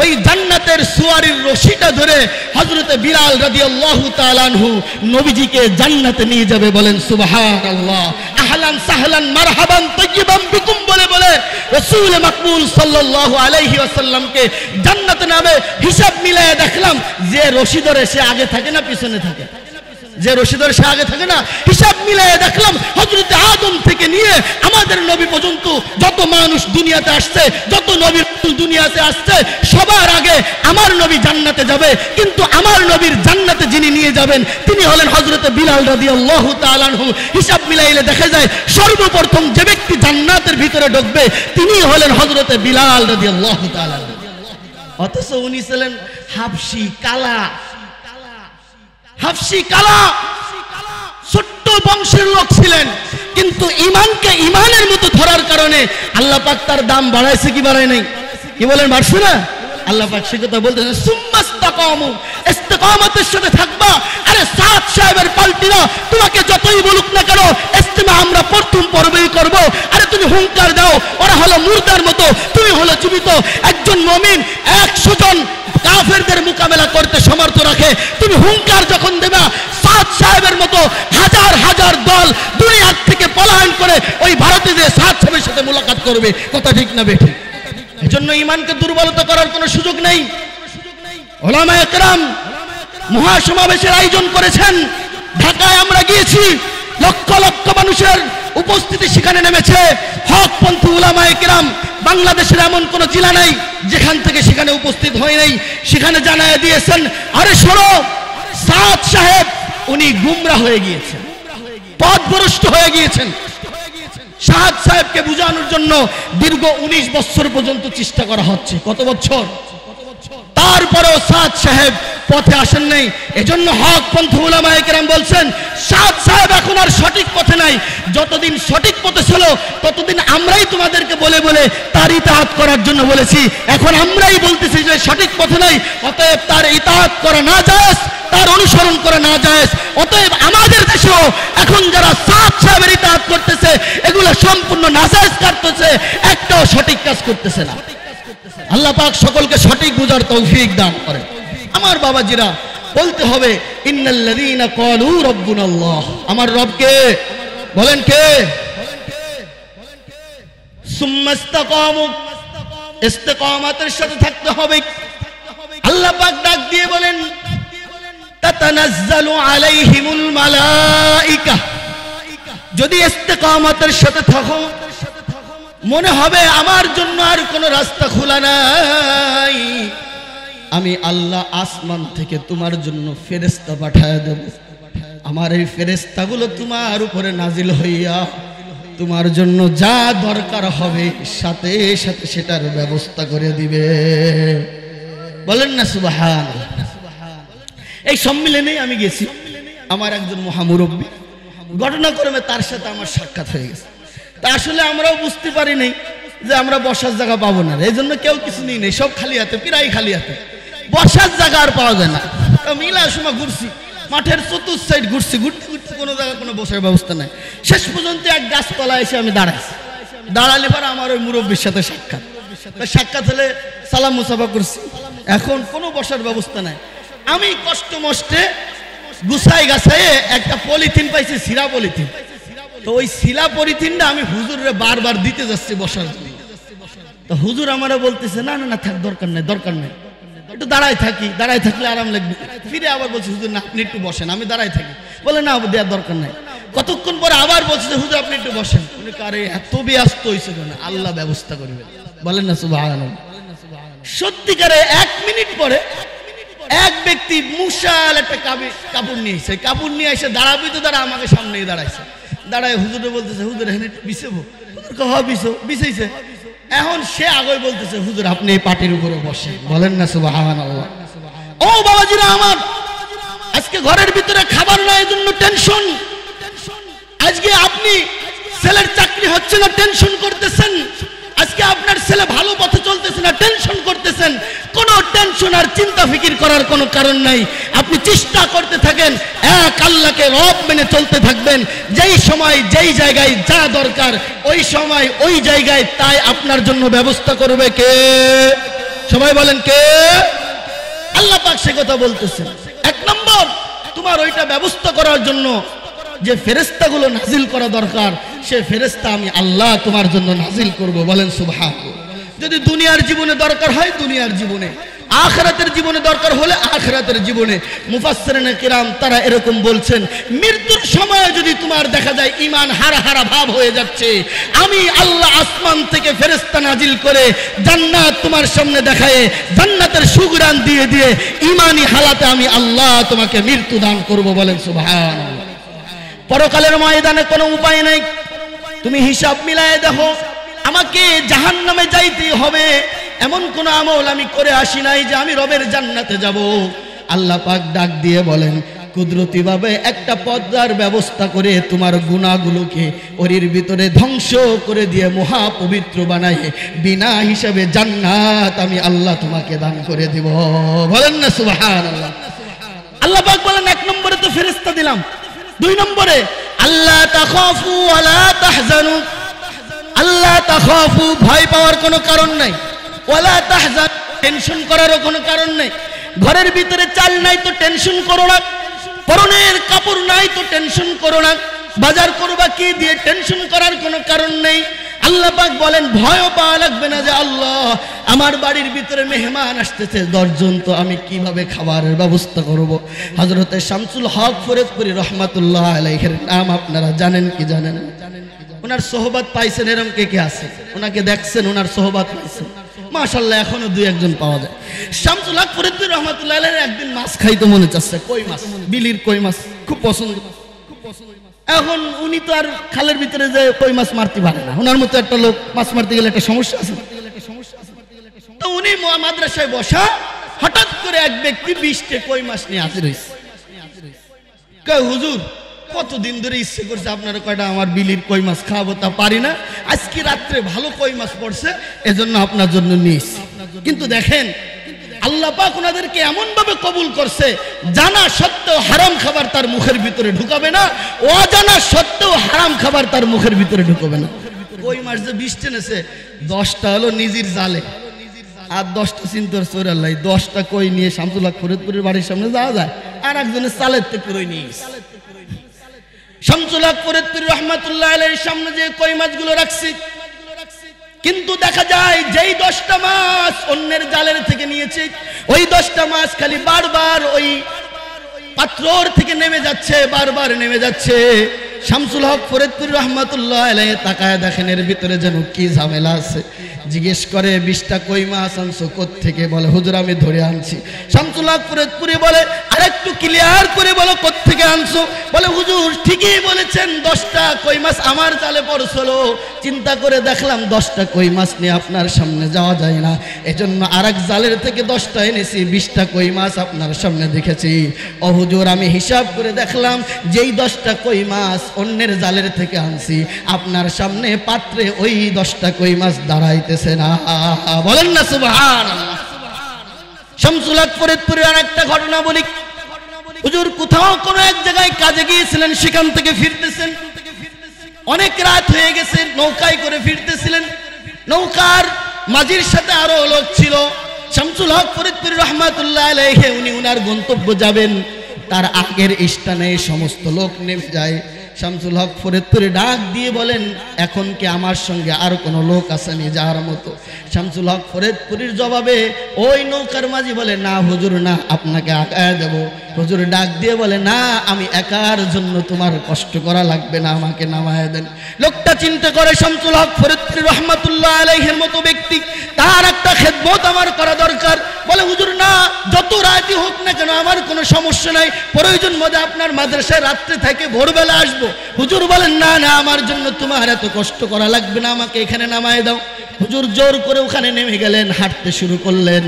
ওই জান্নাতের সুয়ারির রশিটা ধরে হযরত বিলাল রাদিয়াল্লাহু তাআলা আনহু নবীজিকে জান্নাতে নিয়ে যাবে। বলেন সুবহানাল্লাহ। আহলান সাহলান মারহাবান তাইয়িবান বিকুম বলে বলে রাসূল মাকবুল সাল্লাল্লাহু আলাইহি ওয়াসাল্লামকে জান্নাতে নামে হিসাব মিলায়ে দেখলাম যে রশি ধরে সে আগে থাকে না পিছনে থাকে? যে রশি ধরে সে আগে থাকে না। হিসাব মিলায়ে দেখলাম হযরত আদম থেকে নিয়ে আমাদের নবী পর্যন্ত যত মানুষ দুনিয়াতে আসছে, যত নবী দুনিয়াতে আসছে, সবার আগে আমার নবী জান্নাতে যাবে, কিন্তু আমার নবীর জান্নাতে যিনি নিয়ে যাবেন তিনি হলেন হযরত বিলাল রাদিয়াল্লাহু তাআলা আনহু। হিসাব মিলাইলে দেখা যায় সর্বপ্রথম যে ব্যক্তি জান্নাতের ভিতরে ঢুকবে তিনি হলেন হযরত বিলাল রাদিয়াল্লাহু তাআলা আনহু। অথচ উনি ছিলেন হাবশী কালা, হাবশী কালা, ছোট্ট বংশের লোক ছিলেন, কিন্তু ঈমানকে ঈমানের মতো ধরার কারণে আল্লাহ পাক তার দাম বাড়াইছে কি বাড়ায় নাই? কি বলেন, বাড়ছে না? আল্লাহ পাক সে কথা বলতেছেন সুম্মা ইসতাকামু, ইস্তেকামতের সাথে থাকবা। আরে সাদ সাহেবের পাল্টিরা তোমাকে যতই বলুক না কেন ইস্তেমা আমরা প্রথম পর্বেই করব। আরে তুমি হুঙ্কার দাও, ওরা হলো মুর্দার মতো, তুমি হলো জীবিত। একজন মুমিন 100 জন কাফেরদের মোকাবেলা করতে সমর্থ রাখে। তুমি হুঙ্কার যখন দেবা সাদ সাহেবের মতো হাজার হাজার দল দুনিয়ার থেকে পলায়ন করে ওই ভারতে যে সাদ সাহেবের সাথে মুলাকাত করবে। কথা ঠিক না বেঠি? এজন্য ঈমানকে দুর্বলতা করার কোনো সুযোগ নেই। উলামায়ে কেরাম মহাসমাবেশের আয়োজন করেছেন। ঢাকায় আমরা গিয়েছি, লক্ষ লক্ষ মানুষের উপস্থিতি সেখানে নেমেছে। হকপন্থী উলামায়ে কেরাম বাংলাদেশের এমন কোনো জেলা নাই যেখান থেকে সেখানে উপস্থিত হয় নাই। সেখানে জানায় দিয়েছেন আরে শোনো, সাদ সাহেব উনি গুমরা হয়ে গিয়েছেন, পথভ্রষ্ট হয়ে গিয়েছেন। সাদ সাহেবকে বুঝানোর জন্য দীর্ঘ 19 বছর পর্যন্ত চেষ্টা করা হচ্ছে। কত বছর? তারপরেও সাদ সাহেব পথে আসেন নাই। এজন্য হক পন্থী উলামায়ে কেরাম বলছেন সাদ সাহেব এখন আর সঠিক পথে নাই। যতদিন সঠিক পথে ছিল ততদিন আমরাই তোমাদেরকে বলে বলে তার ইতাআত করার জন্য বলেছি। এখন আমরাই বলতেছি যে সঠিক পথে নাই, অতএব তার ইতাআত করা না জায়েজ, তার অনুসরণ করা না জায়েজ। অতএব আমাদের দেশেও এখন যারা সাদ সাহেবের ইতাআত করতেছে এগুলো সম্পূর্ণ নাজায়েজ করতেছে, একটাও সঠিক কাজ করতেছে না। আল্লাহ পাক সকলকে সঠিক বুঝার তৌফিক দান করেন। আমার বাবাজিরা, বলতে হবে ইন্নাল্লাযীনা ক্বালু রাব্বুনাল্লাহ, আমার রবকে বলেন কে? সুম্মা ইসতাকামু, ইস্তিকামাতের সাথে থাকতে হবে। আল্লাহ পাক ডাক দিয়ে বলেন তাতানাজ্জালু আলাইহিমুল মালাইকা, যদি ইস্তিকামাতের সাথে থাকো মনে হবে আমার জন্য আর কোনো রাস্তা খোলা নাই, আমি আল্লাহ আসমান থেকে তোমার জন্য ফেরেশতা পাঠায় দেব। আমার এই ফেরেশতাগুলো তোমার উপরে নাজিল হইয়া তোমার জন্য যা দরকার হবে সাথে সাথে সেটার ব্যবস্থা করে দিবে। বলেন না সুবহানাল্লাহ। এই সম্মেলনে আমি গেছি, আমার একজন মহামুরব্বী, ঘটনাক্রমে তার সাথে আমার সাক্ষাৎ হয়ে গেছে। তা আসলে আমরাও বুঝতে পারি নাই যে আমরা বসার জায়গা পাবো না, এই জন্য কেউ কিছু নিই নেই, সব খালি হাতে, প্রায় খালি হাতে, বসার জায়গা আর পাওয়া যায় না। মিলার সময় ঘুরছি, মাঠের চতুর্থ সাইড ঘুরছি, ঘুরতে ঘুরতে কোনো জায়গায় কোনো বসার ব্যবস্থা নাই। শেষ পর্যন্ত এক গাছতলায় এসে আমি দাঁড়াইছি। দাঁড়ালে পর আমার ওই মুরব্বীর সাথে সাক্ষাৎ হলে সালাম মুসাফা করছি। এখন কোনো বসার ব্যবস্থা নাই। আমি কষ্ট মষ্টে গুছাই গাছাই একটা পলিথিন পাইছি, সিরা পলিথিন। তো ওই শিলা পলিথিনটা আমি হুজুরে বারবার দিতে যাচ্ছি বসার জন্য। তো হুজুর আমারও বলতেছে না না না থাক, দরকার নেই দরকার নেই, একটু দাঁড়ায় থাকি, দাঁড়ায় থাকলে আরাম লাগবে। ফিরে আবার বলছে হুজুর না আপনি একটু বসেন, আমি দাঁড়ায় থাকি। বলে না দেওয়ার দরকার নাই। কতক্ষণ পরে আবার বলছে হুজুর আপনি একটু বসেন। উনি কারে এত ব্যস্ত হয়েছে কেন? আল্লাহ ব্যবস্থা করবে। বলেন না সুবহানাল্লাহ। সত্যিকারে 1 মিনিট পরে এক ব্যক্তি মুশাল একটা কাপড় নিয়ে এসে, কাপড় নিয়ে এসে দাঁড়াবি তো দাঁড়া, আমাকে সামনেই দাঁড়াইছে। দাঁড়ায় হুজুরে বলতেছে হুজুর এখানে একটু বিছাবো। বিছাইছে। এখন সে আগে বলতেছে হুজুর আপনি এই পাটির উপরে বসেন। বলেন না সুবহানাল্লাহ। ও বাবাজিরা আমার, আজকে ঘরের ভিতরে খাবার নাই, এজন্য টেনশন। আজকে আপনি ছেলের চাকরি হচ্ছে না, টেনশন করতেছেন। আজকে আপনার ছেলে ভালো পথে চলতেছে না, টেনশন করতেছেন। কোনো টেনশন আর চিন্তা ফিকির করার কোনো কারণ নাই। আপনি চেষ্টা করতে থাকেন, এক আল্লাহকে রব মেনে চলতে থাকবেন। যেই সময় যেই জায়গায় যা দরকার ওই সময় ওই জায়গায় তাই আপনার জন্য ব্যবস্থা করবে কে? সবাই বলেন কে? আল্লাহ পাক সে কথা বলতেছেন। 1 নম্বর, তোমার ওইটা ব্যবস্থা করার জন্য যে ফেরেশতাগুলো নাজিল করা দরকার, সে ফেরেশতা আমি আল্লাহ তোমার জন্য নাজিল করব। বলেন সুবহানাল্লাহ। যদি দুনিয়ার জীবনে দরকার হয় দুনিয়ার জীবনে, আখিরাতের জীবনে দরকার হলে আখিরাতের জীবনে। মুফাসসিরিনে কিরাম তারা এরকম বলছেন, মৃত্যুর সময় যদি তোমার দেখা যায় ঈমান হারা হারা ভাব হয়ে যাচ্ছে, আমি আল্লাহ আসমান থেকে ফেরেশতা নাজিল করে জান্নাত তোমার সামনে দেখায় জান্নাতের সুঘ্রাণ দিয়ে দিয়ে ঈমানি হালাতে আমি আল্লাহ তোমাকে মৃত্যু দান করব। বলেন সুবহানাল্লাহ। পরকালের ময়দানে কোনো উপায় নাই। তুমি হিসাব মিলায়ে দেখো, আমাকে জাহান্নামে যাইতেই হবে এমন কোন আমল আমি করে আসি নাই যে আমি রবের জান্নাতে যাব। আল্লাহ পাক ডাক দিয়ে বলেন কুদরতি ভাবে একটা পর্দার ব্যবস্থা করে তোমার গুনাহগুলোকে ওরির ভিতরে ধ্বংস করে দিয়ে মহা পবিত্র বানায় বিনা হিসাবে জান্নাত আমি আল্লাহ তোমাকে দান করে দিব। বলেন না সুবহানাল্লাহ। আল্লাহ পাক বলেন 1 নম্বরে তো ফেরেশতা দিলাম, 2 নম্বরে আল্লাহ তাখাফু ওয়ালা তাহজানু, আল্লাহ তাখাফু ভয় পাওয়ার কোনো কারণ নাই, ওয়ালা তাহজান টেনশন করারও কোনো কারণ নাই। ঘরের ভিতরে চাল নাই তো টেনশন করো না, পরনের কাপড় নাই তো টেনশন করো না, বাজার করবা কি দিয়ে টেনশন করার কোনো কারণ নেই। আল্লাহ পাক বলেন ভয়ও পাওয়া লাগবে না যে আল্লাহ আমার বাড়ির ভিতরে মেহমান আসতেছে 10 জন, তো আমি কিভাবে খাবারের ব্যবস্থা করব। হযরতে শামসুল হক ফরিদপুরি রহমাতুল্লাহ আলাইহির নাম আপনারা জানেন কি জানেন? ওনার সোহবত পাইছেন এরকম কে কে আছে? ওনাকে দেখছেন, ওনার সোহবত পাইছেন? মাশাআল্লাহ, এখনো 2-1 পাওয়া যায়। শামসুল হক ফরিদপুরি রহমাতুল্লাহ আলাইহির একদিন মাছ খাইতে মনে চাচ্ছে, কই মাছ, বিলির কই মাছ খুব পছন্দ। এখন উনি তো আর খালের ভিতরে যে কই মাছ মারতে পারে না, ওনার মতো একটা লোক মাছ মারতে গেলে একটা সমস্যা আছে। তো উনি মাদ্রাসায় বসা করে এক ব্যক্তি 20টে কই মাছ নিয়ে হাজির হয়েছে। কয় হুজুর কতদিন ধরে ইচ্ছে করছে আপনারা কয়টা আমার বিলির কই মাছ খাওয়াবো, তা পারি না, আজকে রাত্রে ভালো কই মাছ পড়ছে এজন্য আপনার জন্য নিয়েছি। কিন্তু দেখেন আল্লাহ পাক ওনাদেরকে এমন ভাবে কবুল করছে, জানা সত্ত্বেও হারাম খাবার তার মুখের ভিতরে ঢুকাবে না, অজানা সত্ত্বেও হারাম খাবার তার মুখের ভিতরে ঢুকাবে না। কই মাছ যে 20 এনেছে 10টা হলো নিজের জালে, আর 10টা চিন্তার চোর আল্লাহ, 10টা কই নিয়ে শামসুল হক ফরিদপুরের বাড়ির সামনে যাওয়া যায়, আর একজনের চালের থেকে কই নিয়ে গেছে। শামসুল হক ফরিদপুর রহমাতুল্লাহ আলাইহির সামনে যে কই মাছগুলো রাখছি, কিন্তু দেখা যায় যেই 10টা মাছ অন্যের জালের থেকে নিয়েছে, ওই 10টা মাছ খালি বারবার ওই পাত্রর থেকে নেমে যাচ্ছে, বারবার নেমে যাচ্ছে। শামসুল হক ফরিদপুর রহমাতুল্লাহ আলাইহি তাকায় দেখেন এর ভিতরে যেন কি ঝামেলা আছে। জিজ্ঞেস করে 20টা কই মাছ আনছো কোত্থেকে? বলে হুজুর আমি ধরে আনছি। শামসুল হক ফরিদপুরি বলে আরেকটু ক্লিয়ার করে বলো কোত্থেকে আনছো? বলে হুজুর ঠিকই বলেছেন 10টা কই মাছ আমার জালে পড়ছিল, চিন্তা করে দেখলাম 10টা কই মাছ নিয়ে আপনার সামনে যাওয়া যায় না, এজন্য আরেক জালের থেকে 10টা এনেছি, 20টা কই মাছ আপনার সামনে দেখেছি। ও হুজুর আমি হিসাব করে দেখলাম যেই 10টা কই মাছ অন্যের জালের থেকে আনছি, আপনার সামনে পাত্রে ওই 10টা কই মাছ দাঁড়াইতেছে না। বলেন না সুবহানাল্লাহ। শামসুল হক ফরিদপুরের আরেকটা ঘটনা বলি। হুজুর কোথাও কোনো এক জায়গায় কাজে গিয়েছিলেন, সেখান থেকে ফিরতেছেন, অনেক রাত হয়ে গেছে, নৌকায় করে ফিরতেছিলেন। নৌকার মাঝির সাথে আরো লোক ছিল। শামসুল হক ফরিদপুর রহমাতুল্লাহ আলাইহি উনি উনার গন্তব্য যাবেন, তার আগের স্থানে সমস্ত লোক নেমে যায়। শামসুল হক ফরিদপুরে ডাক দিয়ে বলেন এখন কি আমার সঙ্গে আর কোনো লোক আসেনি যাওয়ার মতো? শামসুল হক ফরিদপুরের জবাবে ওই নৌকার মাঝি বলে না হুজুর না, আপনাকে আগায় দেব। হুজুর ডাক দিয়ে বলে না, আমি একার জন্য তোমার কষ্ট করা লাগবে না, আমাকে নামায় দেন। লোকটা চিন্তা করে শামসুল হক ফরিদপুর রহমাতুল্লাহ আলাইহির মতো ব্যক্তি, তার একটা খেদমত আমার করা দরকার। বলে হুজুর না, যত রাতই হোক না কেন আমার কোনো সমস্যা নাই, প্রয়োজন মধ্যে আপনার মাদ্রাসায় রাত্রে থেকে ভোরবেলা আসবো। হুজুর বলেন না না, আমার জন্য তোমার এত কষ্ট করা লাগবে না, আমাকে এখানে নামায় দাও। হুজুর জোর করে ওখানে নেমে গেলেন, হাঁটতে শুরু করলেন।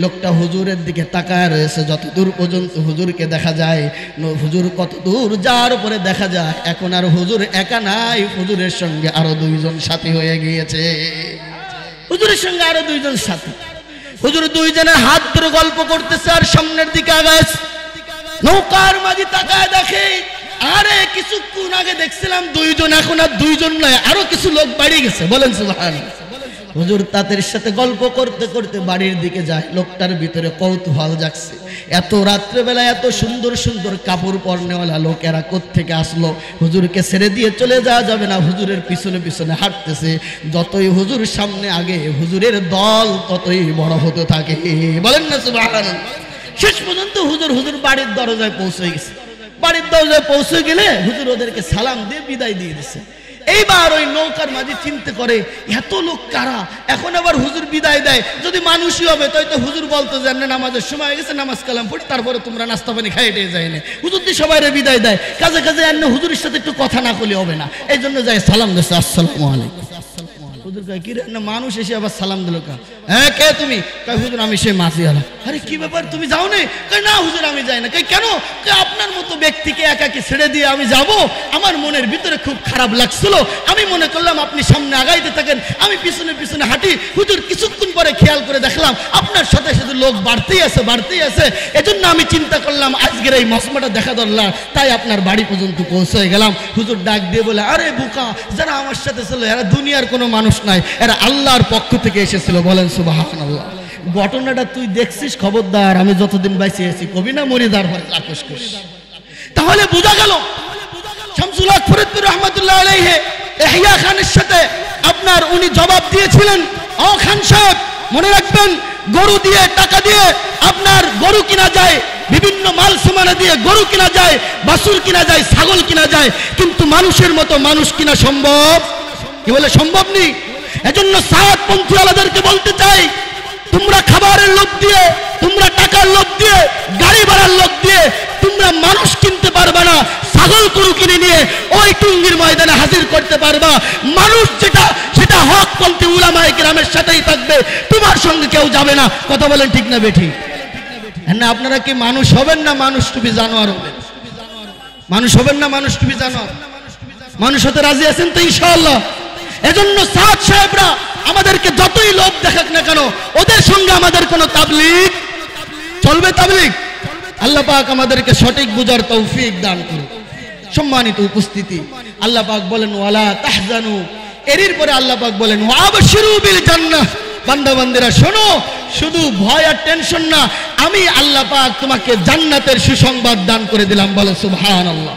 লোকটা হুজুরের দিকে তাকায় রয়েছে, যত দূর পর্যন্ত হুজুরকে দেখা যায়। হুজুর কত দূর যাওয়ার পরে দেখা যায় এখন আর হুজুর একা নাই, হুজুরের সঙ্গে আরো 2জন সাথী হয়ে গিয়েছে। হুজুরের সঙ্গে আরো 2জন সাথী। হুজুর 2জনের হাত ধরে গল্প করতেছে আর সামনের দিকে আগায়। নৌকার মাঝি তাকায় দেখে আরে কিছুক্ষণ আগে দেখছিলাম 2জন, এখন আর 2জন নয়, আরো কিছু লোক বাড়ি গেছে। বলেন সুবহানাল্লাহ। হুজুর তাদের সাথে গল্প করতে করতে বাড়ির দিকে যায়। লোকটার ভিতরে কৌতূহল জাগছে, এত রাত্রেবেলা এত সুন্দর সুন্দর কাপড় পরনেওয়ালা লোকেরা কোত্থেকে আসলো? হুজুরকে ছেড়ে দিয়ে চলে যাওয়া যাবে না, হুজুরের পিছনে পিছনে হাঁটতেছে। যতই হুজুর সামনে আগে হুজুরের দল ততই বড় হতে থাকে। বলেন না সুবহানাল্লাহ। শেষ পর্যন্ত হুজুর বাড়ির দরজায় পৌঁছে গেছে। বাড়ির দরজায় পৌঁছে গেলে হুজুর ওদেরকে সালাম দিয়ে বিদায় দিয়ে দিচ্ছে। এইবার ওই নৌকার মাঝি চিন্তা করে এত লোক কারা, এখন আবার হুজুর বিদায় দেয়, যদি মানুষই হবে তাই তো হুজুর বলতো যে নামাজের সময় হয়ে গেছে, নামাজ কালাম পড়ি, তারপরে তোমরা নাস্তা পানি খাই দিয়ে যায় না। হুজুর দিয়ে সবাই বিদায় দেয়, কাজে কাজে হুজুরের সাথে একটু কথা না করলে হবে না, এই জন্য যায় সালাম দিচ্ছে, আসসালামু আলাইকুম। হুজুর কয় কি রে, না মানুষ এসে আবার সালাম দিল কা? হ্যাঁ কে তুমি? কয় হুজুর আমি সেই মাঝি আলা। আরে কি ব্যাপার, তুমি যাও না? কয় না হুজুর আমি যাই না। কয় কেন? আপনার মতো ব্যক্তিকে একাকি ছেড়ে দিয়ে আমি যাব, আমার মনের ভিতরে খুব খারাপ লাগছিল, আমি মনে করলাম আপনি সামনে আগাইতে থাকেন, আমি পিছনে পিছনে হাঁটি। হুজুর কিছুক্ষণ পরে খেয়াল করে দেখলাম আপনার সাথে সাথে লোক বাড়তেই আছে, এজন্য আমি চিন্তা করলাম আজকের এই মজমাটা দেখা দরকার, তাই আপনার বাড়ি পর্যন্ত পৌঁছে গেলাম। হুজুর ডাক দিয়ে বলে আরে বোকা, যারা আমার সাথে ছিল এরা দুনিয়ার কোনো মানুষ নাই, এরা আল্লাহর পক্ষ থেকে এসেছিল। বলেন সুবহানাল্লাহ। ঘটনাটা তুই দেখছিস, খবরদার আমি যতদিন বাইসে আছি কবি না মরি দার আকশ করিস। তাহলে বোঝা গেল শামসুল হক ফরিদপুর রহমাতুল্লাহ আলাইহি ইহইয়া খানের সাথে আপনার উনি জবাব দিয়েছিলেন, ও খান সাহেব মনে রাখবেন গরু দিয়ে টাকা দিয়ে আপনার গরু কিনা যায়, বিভিন্ন মাল সামানা দিয়ে গরু কিনা যায়, বাছুর কিনা যায়, ছাগল কিনা যায়, কিন্তু মানুষের মতো মানুষ কিনা সম্ভব? কি বলে সম্ভব নেই। এজন্য সাহাবপন্থী আলাদেরকে বলতে চাই, তোমরা খাবারের লোভ দিয়ে, তোমরা টাকার লোভ দিয়ে, গাড়ি ভাড়ার লোভ দিয়ে তোমরা মানুষ কিনতে পারবা না। ছাগল গরু কিনে নিয়ে ওই টুঙ্গির ময়দানে হাজির করতে পারবা। মানুষ যেটা সেটা হকপন্থী উলামায়ে কেরামের সাথেই থাকবে, তোমার সঙ্গে কেউ যাবে না। কথা বলেন ঠিক না বেঠিক? না আপনারা কি মানুষ হবেন না মানুষ টুপি জানোয়ার হবেন? মানুষ হবেন না মানুষ টুপি জানোয়ার? মানুষ হতে রাজি আছেন তো ইনশাআল্লাহ? এজন্য সাদ সাহেবরা আমাদেরকে যতই লোভ দেখাক না কেন, ওদের সঙ্গে আমাদের কোনো তাবলীগ চলবে? তাবলীগ? আল্লাহ পাক আমাদেরকে সঠিক বুঝার তৌফিক দান করুন। সম্মানিত উপস্থিতি, আল্লাহ পাক বলেন ওয়ালা তাহজানু, এর পরে আল্লাহ পাক বলেন ওয়াবশিরু বিল জান্নাহ। বান্দা বান্দিরা শোনো, শুধু ভয় আর টেনশন না, আমি আল্লাহ পাক তোমাকে জান্নাতের সুসংবাদ দান করে দিলাম। বলে সুবহানাল্লাহ।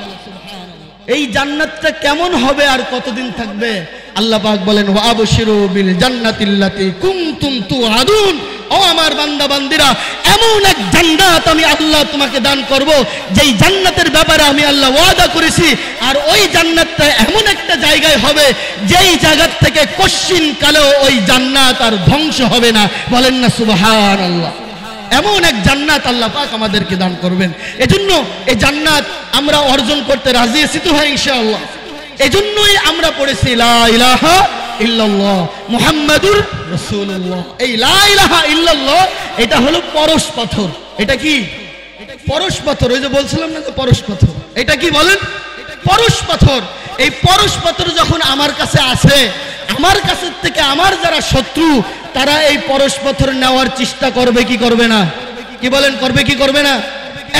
এই জান্নাতটা কেমন হবে আর কতদিন থাকবে? আল্লাহ পাক বলেন ওয়াবশিরু বিল জান্নাতিল্লাতী কুনতুম তুআদুন। ও আমার বান্দা বান্দিরা, এমন এক জান্নাত আমি আল্লাহ তোমাকে দান করব যেই জান্নাতের ব্যাপারে আমি আল্লাহ ওয়াদা করেছি। আর ওই জান্নাতটা এমন একটা জায়গায় হবে যেই জায়গা থেকে কশিন কালেও ওই জান্নাত আর ধ্বংস হবে না। বলেন না সুবহানাল্লাহ। এমন এক জান্নাত আল্লাহ পাক আমাদেরকে দান করবেন। এজন্য এই জান্নাত আমরা অর্জন করতে রাজি আছি তো ভাই ইনশাআল্লাহ। এজন্যই আমরা পড়েছি লা ইলাহা ইল্লাল্লাহ মুহাম্মাদুর রাসূলুল্লাহ। এই লা ইলাহা ইল্লাল্লাহ এটা হলো পরশ পাথর। এটা কি? পরশ পাথর। ওই যে বলছিলাম না যে পরশ পাথর, এটা কি বলেন? পরশ পাথর। এই পরশ পাথর যখন আমার কাছে আছে, আমার কাছে থেকে আমার যারা শত্রু তারা এই পরশ পাথর নেওয়ার চেষ্টা করবে কি করবে না? কি বলেন, করবে কি করবে না?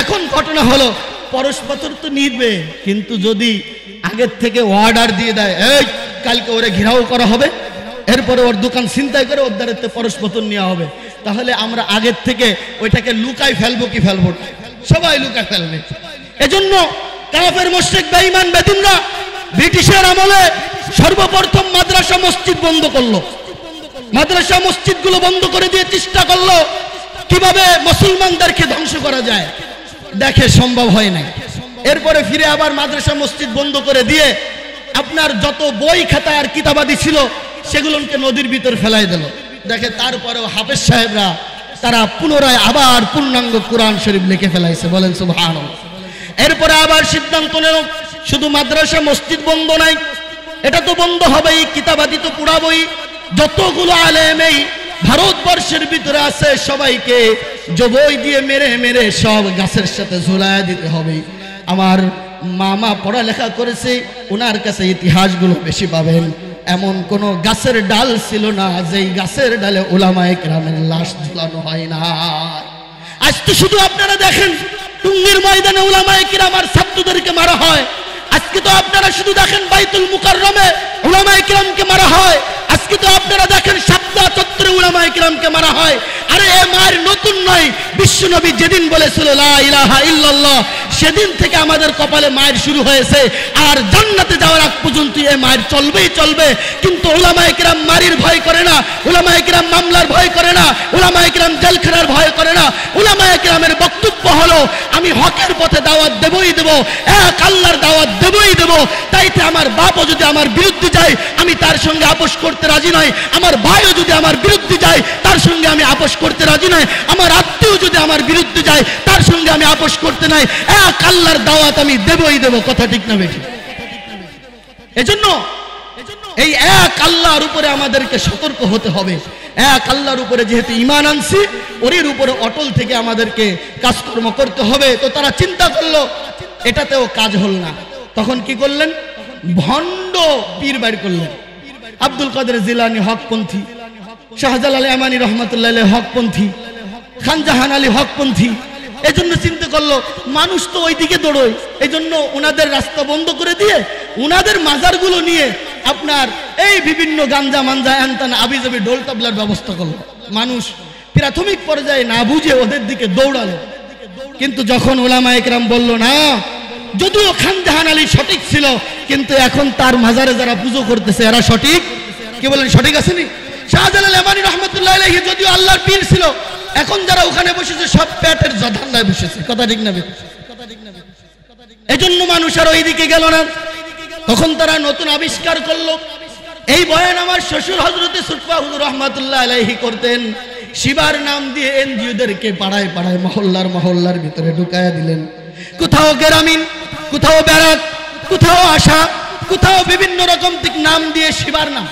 এখন ঘটনা হলো পরশ পাথর তো নিবে, কিন্তু যদি আগের থেকে অর্ডার দিয়ে দেয় এই কালকে ওরে ঘেরাও করা হবে, এরপরে ওর দোকান ছিনতাই করে ওর দ্বারা পরশ পাথর নেওয়া হবে, তাহলে আমরা আগের থেকে ওইটাকে লুকাই ফেলবো কি ফেলবো না? সবাই লুকাই ফেলবে। এজন্য কাফের মুশরিক বেঈমান বেদিনরা ব্রিটিশের আমলে সর্বপ্রথম মাদ্রাসা মসজিদ বন্ধ করলো। মাদ্রাসা মসজিদগুলো বন্ধ করে দিয়ে চেষ্টা করলো কিভাবে মুসলমানদেরকে ধ্বংস করা যায়। দেখে সম্ভব হয় না। এরপরে ফিরে আবার মাদ্রাসা মসজিদ বন্ধ করে দিয়ে আপনার যত বই খাতা আর কিতাবাদি ছিল সেগুলোকে নদীর ভিতর ফেলাই দিল। দেখে তারপরেও হাফেজ সাহেবরা তারা পুনরায় আবার পূর্ণাঙ্গ কোরআন শরীফ লিখে ফেলাইছে। বলেন সুবহানাল্লাহ। এরপরে আবার সিদ্ধান্ত নিল শুধু মাদ্রাসা মসজিদ বন্ধ নাই, এটা তো বন্ধ হবেই, কিতাবাদি তো পুরাবই। যতগুলো আলেম এই ভারতবর্ষের ভিতরে আছে সবাইকে জবই দিয়ে মেরে মেরে সব গাছের সাথে ঝুলায় দিতে হবে। আমার মামা পড়ালেখা করেছে, ওনার কাছে ইতিহাসগুলো বেশি পাবেন। এমন কোন গাছের ডাল ছিল না যেই গাছের ডালে উলামায়ে কেরামের লাশ ঝুলানো হয় না। আজ তো শুধু আপনারা দেখেন টুঙ্গির ময়দানে উলামায়ে কেরাম আর ছাত্রদেরকে মারা হয়। আজকে তো আপনারা শুধু দেখেন বাইতুল মুকাররমে উলামায়ে কেরামকে মারা হয়। আজকে তো আপনারা দেখেন সাপ্তাহ চত্বরে উলামায়ে কেরামকে মারা হয়। আরে এ মায়ের নতুন নয়, বিশ্বনবী যেদিন বলেছিল লা ইলাহা ইল্লাল্লাহ সেদিন থেকে আমাদের কপালে মায়ের শুরু হয়েছে। আর জান্নাতে যাওয়ার আগ পর্যন্ত এ মায়ের চলবেই চলবে। কিন্তু উলামায়ে কেরাম মারির ভয় করে না, উলামায়ে কেরাম মামলার ভয় করে না, উলামায়ে কেরাম জেলখানার ভয় করে না। উলামায়ে কেরামের বক্তব্য হলো আমি হকের পথে দাওয়াত দেবই দেব, এক আল্লাহর দাওয়াত দেবই দেব। তাইতে আমার বাপও যদি আমার বিরুদ্ধে যায় আমি তার সঙ্গে আপোষ করতে রাজি নই, আমার ভাইও যদি আমার বিরুদ্ধে যায় তার সঙ্গে আমি আপোষ করতে রাজি নই, আমার আত্মীয় যদি আমার বিরুদ্ধে যায় তার সঙ্গে আমি আপোষ করতে নাই। এক আল্লাহর দাওয়াত আমি দেবই দেব। কথা ঠিক না বেঠিক? এজন্য এই এক আল্লাহর উপরে আমাদেরকে সতর্ক হতে হবে। এক আল্লাহর উপরে যেহেতু ঈমান আনছি, ওর উপরে অটল থেকে আমাদেরকে কাজকর্ম করতে হবে। তো তারা চিন্তা করলো এটাতেও কাজ হল না, তখন কি করলেন? ভণ্ড পীর বাইর করলেন। আব্দুল কাদের জিলানী হকপন্থী, শাহজালাল ইয়ামানী রহমাতুল্লাহ আলাইহি হকপন্থী, খানজাহান আলী হকপন্থী। এজন্য চিন্তা করলো মানুষ তো ওইদিকে দৌড়োয়, এজন্য ওনাদের রাস্তা বন্ধ করে দিয়ে ওনাদের মাজারগুলো নিয়ে আপনার এই বিভিন্ন গাঞ্জা মাঞ্জা এনতান আবিজাবি ঢোল তাবলার ব্যবস্থা করলো। মানুষ প্রাথমিক পর্যায়ে না বুঝে ওদের দিকে দৌড়ালো। কিন্তু যখন উলামায়ে কেরাম বলল না, যদিও খানজাহান আলী সঠিক ছিল কিন্তু এখন তার মাজারে যারা পুজো করতেছে এরা সঠিক, কি বলেন সঠিক আসেনি? শাহজালাল ইয়ামানী রহমাতুল্লাহ আলাইহি যদিও আল্লাহর পীর ছিল, এখন যারা ওখানে বসেছে সব পেটের ধান্দায় বসেছে। কথা ঠিক না? এজন্য মানুষ আর ওইদিকে গেল না। তখন তারা নতুন আবিষ্কার করলো। এই বয়ান আমার শ্বশুর হযরতে সুফা হুজুর রহমাতুল্লাহ আলাইহি করতেন। শিবার নাম দিয়ে এনজিওদেরকে পাড়ায় পাড়ায় মহল্লার মহল্লার ভিতরে ঢুকায়া দিলেন। কোথাও গ্রামীণ, কোথাও ব্যারাক, কোথাও আশা, কোথাও বিভিন্ন রকম নাম দিয়ে শিবার নাম।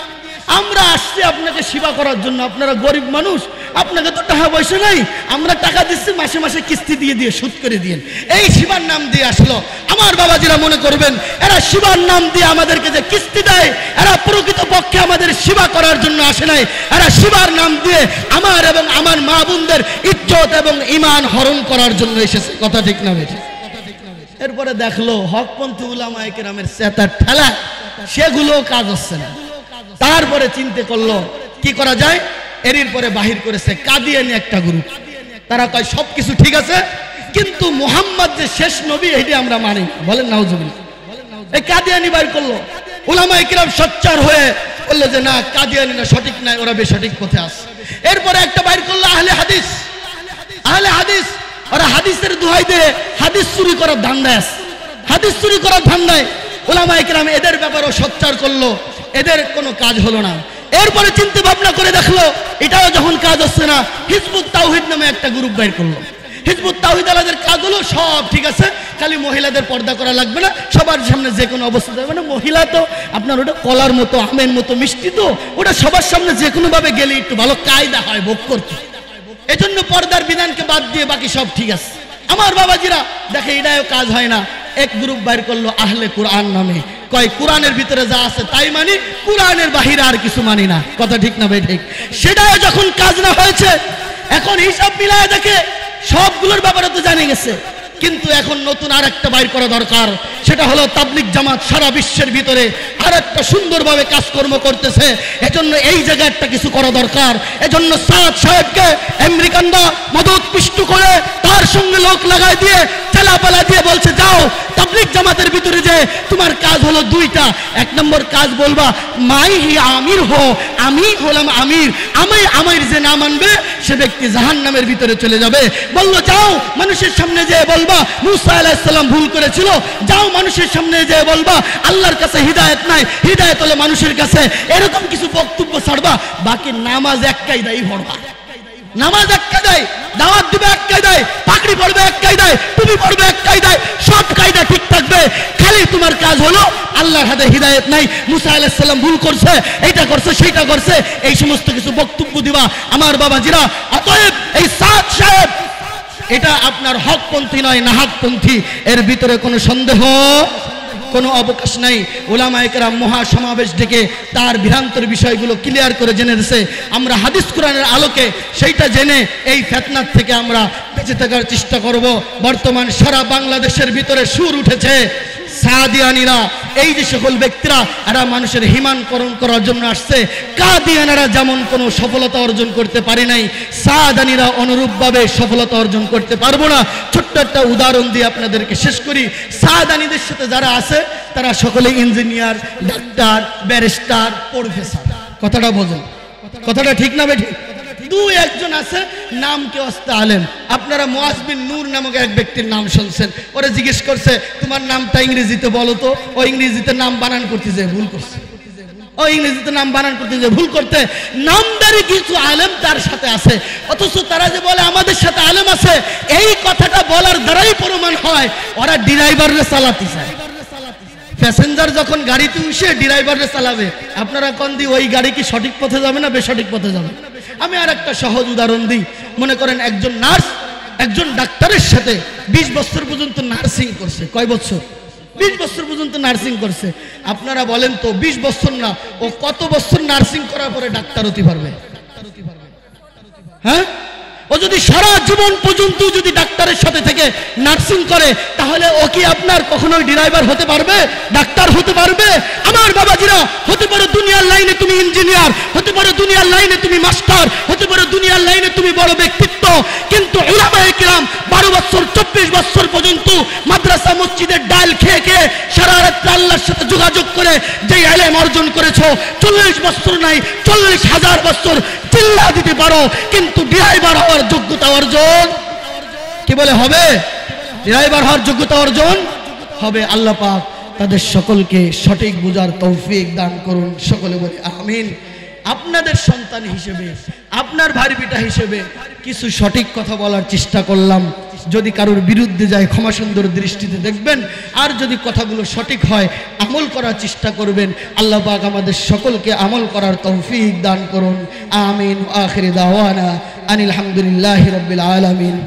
আমরা আসছি আপনাকে সেবা করার জন্য, আপনারা গরিব মানুষ, আপনাকে তো টাকা পয়সা নাই, আমরা টাকা দিচ্ছি, মাসে মাসে কিস্তি দিয়ে দিয়ে সুদ করে দিয়েন। এই শিবার নাম দিয়ে আসলো। আমার বাবাজিরা মনে করবেন এরা শিবার নাম দিয়ে আমাদেরকে যে কিস্তি দেয়, এরা প্রকৃত পক্ষে আমাদের সেবা করার জন্য আসে নাই, এরা শিবার নাম দিয়ে আমার এবং আমার মা বোনদের ইজ্জত এবং ঈমান হরণ করার জন্য এসেছে। কথা ঠিক না বেঠিক? এরপরে দেখলো হকপন্থী উলামায়ে কেরামের চেতার ঠেলা, সেগুলো কাজ হচ্ছে না। তারপরে চিন্তা করলো কি করা যায়। এর পরে বাহির করেছে কাদিয়ানি একটা গ্রুপ। তারা কয় সবকিছু ঠিক আছে, কিন্তু মুহাম্মদ যে শেষ নবী এটি আমরা মানি। বলেন নাউজুবিল্লাহ। এই কাদিয়ানি বাইর করলো। উলামায়ে কেরাম সোচ্চার হয়ে বললো যে না, কাদিয়ানিরা সঠিক নাই, ওরা বেসঠিক পথে আছে। এরপরে একটা বাইর করলো আহলে হাদিস। আহলে হাদিস, ওরা হাদিসের দোহাই দিয়ে হাদিস চুরি করার ধান্দায় আছে। হাদিস চুরি করার ধান্দায় উলামায়ে কেরাম এদের ব্যাপারেও সোচ্চার করলো। এদের কোনো কাজ হলো না। এরপরে চিন্তা ভাবনা করে দেখলো এটাও যখন কাজ হচ্ছে না, হিজবুত তাওহীদ নামে একটা গ্রুপ বের করলো। হিজবুত তাওহীদ আলাদের কাজ হলো সব ঠিক আছে, খালি মহিলাদের পর্দা করা লাগবে না, সবার সামনে যে কোনো অবস্থা যাবে না। মহিলা তো আপনার ওটা কলার মতো, আমের মতো মিষ্টি, তো ওটা সবার সামনে যে কোনো ভাবে গেলে একটু ভালো কায়দা হয় ভোগ করতে। এজন্য পর্দার বিধানকে বাদ দিয়ে বাকি সব ঠিক আছে। আমার বাবাজিরা দেখে এটাও কাজ হয় না। এক গ্রুপ বাইর করলো আহলে কোরআন নামে। কয় কোরআনের ভিতরে যা আছে তাই মানি, কোরআনের বাহিরে আর কিছু মানি না। কথা ঠিক না ভাই? ঠিক। সেটাও যখন কাজ না হয়েছে, এখন হিসাব মিলায় দেখে সবগুলোর ব্যাপারে তো জানে গেছে, কিন্তু এখন নতুন আর একটা বাইর করা দরকার। সেটা হলো তাবলিগ জামাত সারা বিশ্বের ভিতরে আর একটা সুন্দরভাবে কাজকর্ম করতেছে। এজন্য এই জায়গায় একটা কিছু করা দরকার। এজন্য সাদ সাহেবকে আমেরিকানরা মদত পিষ্টু করে তার সঙ্গে লোক লাগাই দিয়ে চালাপালা দিয়ে বলছে যাও তাবলিগ জামাতের ভিতরে যে তোমার কাজ হলো দুইটা। এক নম্বর কাজ বলবা মাই হি আমির হো, আমি হলাম আমির, আমি আমির যে না মানবে সে ব্যক্তি জাহান্নামের ভিতরে চলে যাবে। বললো যাও মানুষের সামনে যে বলবা মুসা আলাইহিস সালাম ভুল করেছিল, যাও মানুষের সামনে যে বলবা আল্লাহর কাছে হিদায়াত নাই, হিদায়াত হলো মানুষের কাছে। এরকম কিছু বক্তব্য ছাড়বা, বাকি নামাজ এক কায়দাই পড়বা। নামাজ এক কায়দায়, দাওয়াত দিবে এক কায়দায়, পাকড়ি পড়বে এক কায়দায়, টুপি পড়বে এক কায়দায়, সব কায়দা ঠিক থাকবে। খালি তোমার কাজ হলো আল্লাহর হাতে হিদায়াত নাই, মুসা আলাইহিস সালাম ভুল করছে, এইটা করছে সেইটা করছে, এই সমস্ত কিছু বক্তব্য দিবা। আমার বাবাজিরা, অতএব এই সাদ সাহেব এটা আপনার হকপন্থী নয়, নাহাকপন্থী, এর ভিতরে কোনো সন্দেহ কোনো অবকাশ নাই। উলামায়ে কেরাম মহাসমাবেশ ডেকে তার ভ্রান্তর বিষয়গুলো ক্লিয়ার করে জেনে দিয়েছে। আমরা হাদিস কোরআনের আলোকে সেইটা জেনে এই ফিতনার থেকে আমরা বেঁচে থাকার চেষ্টা করব। বর্তমান সারা বাংলাদেশের ভিতরে সুর উঠেছে সাদিয়ানিরা, এই যে সকল ব্যক্তিরা এরা মানুষের হিমানকরণ করার জন্য আসছে। কাদিয়ানিরা যেমন কোনো সফলতা অর্জন করতে পারে নাই, সাদানিরা অনুরূপভাবে সফলতা অর্জন করতে পারবো না। ছোট্ট একটা উদাহরণ দিয়ে আপনাদেরকে শেষ করি। সাদানিদের সাথে যারা আছে তারা সকলে ইঞ্জিনিয়ার, ডাক্তার, ব্যারিস্টার, প্রফেসর। কথাটা বোঝেন? কথাটা ঠিক না বেঠিক? দুই একজন আছে নাম কে ওয়াস্তে আলেম। আপনারা মুআজ বিন নূর নামক এক ব্যক্তির নাম শুনছেন। ওরা জিজ্ঞেস করছে তোমার নামটা ইংরেজিতে বলো তো। ও ইংরেজিতে নাম বানান করতে যায় ভুল করছে। ও ইংরেজিতে নাম বানান করতে যায় ভুল করতে, নামদারি কিছু আলেম তার সাথে আছে, অথচ তারা যে বলে আমাদের সাথে আলেম আছে, এই কথাটা বলার দ্বারাই প্রমাণ হয় ওরা ড্রাইভারে চালাতে চায়। প্যাসেঞ্জার যখন গাড়িতে উঠে ড্রাইভারে চালাবে, আপনারা কোন দি ওই গাড়ি কি সঠিক পথে যাবে না বেসঠিক পথে যাবে? আমি আর একটা সহজ উদাহরণ দিই। মনে করেন একজন নার্স একজন ডাক্তারের সাথে 20 বছর পর্যন্ত নার্সিং করছে। কয় বছর? 20 বছর পর্যন্ত নার্সিং করছে। আপনারা বলেন তো 20 বছর না, ও কত বছর নার্সিং করার পরে ডাক্তার হতে পারবে? হ্যাঁ, ও যদি সারা জীবন পর্যন্ত যদি ডাক্তারের সাথে থেকে নার্সিং করে, তাহলে ও কি আপনার কখনোই ড্রাইভার হতে পারবে? ডাক্তার হতে পারবে? আমার বাবাজিরা, হতে পারে দুনিয়ার লাইনে তুমি ইঞ্জিনিয়ার, হতে পারে দুনিয়ার লাইনে তুমি মাস্টার, হতে পারে দুনিয়ার লাইনে তুমি বড় ব্যক্তিত্ব, কিন্তু উলামায়ে কেরাম 12 বছর 24 বছর পর্যন্ত মাদ্রাসা মসজিদের ডাল খেয়ে খেয়ে সারা রাত আল্লাহর সাথে যোগাযোগ করে যে ইলম অর্জন করেছো, 40 বছর নাই 40,000 বছর চিল্লা দিতে পারো, কিন্তু ড্রাইভার হওয়ার যোগ্যতা অর্জন কি বলে হবে? ড্রাইভার হওয়ার যোগ্যতা অর্জন হবে। আল্লাহ পাক তাদের সকলকে সঠিক বুঝার তৌফিক দান করুন। সকলে বলে আমিন। আপনাদের সন্তান হিসেবে, আপনার ভাই বিটা হিসেবে কিছু সঠিক কথা বলার চেষ্টা করলাম। যদি কারোর বিরুদ্ধে যায় ক্ষমা সুন্দর দৃষ্টিতে দেখবেন, আর যদি কথাগুলো সঠিক হয় আমল করার চেষ্টা করবেন। আল্লাহ পাক আমাদের সকলকে আমল করার তৌফিক দান করুন। আমিন। আখিরি দাওয়ানা আনিল হামদুলিল্লাহি রাব্বিল আলামিন।